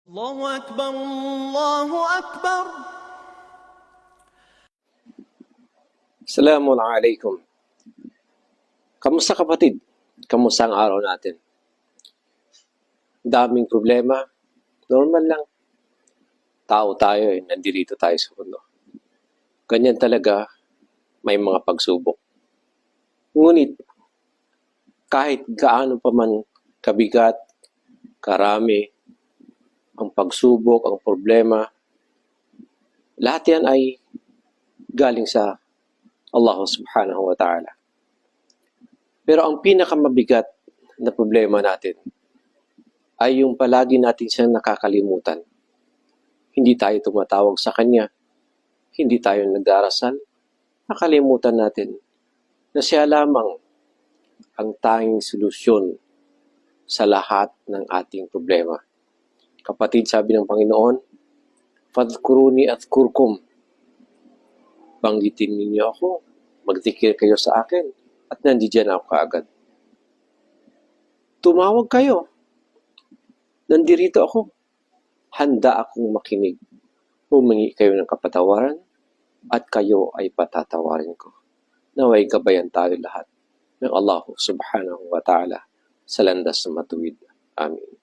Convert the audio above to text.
الله أكبر الله أكبر. Assalamualaikum. Kamusta kapatid? Kamusta ang araw natin? Daming problema. Normal lang. Tao tayo nandito tayo sa mundo. Ganyan talaga, may mga pagsubok. Ngunit, kahit gaano pa man kabigat, karami, ang pagsubok, ang problema, lahat yan ay galing sa Allah subhanahu wa ta'ala. Pero ang pinakamabigat na problema natin ay yung palagi natin siyang nakakalimutan. Hindi tayo tumatawag sa Kanya, hindi tayo nagdarasal, nakalimutan natin na siya lamang ang tanging solusyon sa lahat ng ating problema. Kapatid, sabi ng Panginoon, "Fadhkuruni adhkurkum." Banggitin ninyo ako, magdikir kayo sa akin, at nandiyan ako kaagad. Tumawag kayo, nandirito ako. Handa akong makinig. Humingi kayo ng kapatawaran, at kayo ay patatawarin ko. Naway gabayan tayo lahat ng Allah subhanahu wa ta'ala sa landas na matuwid. Amin.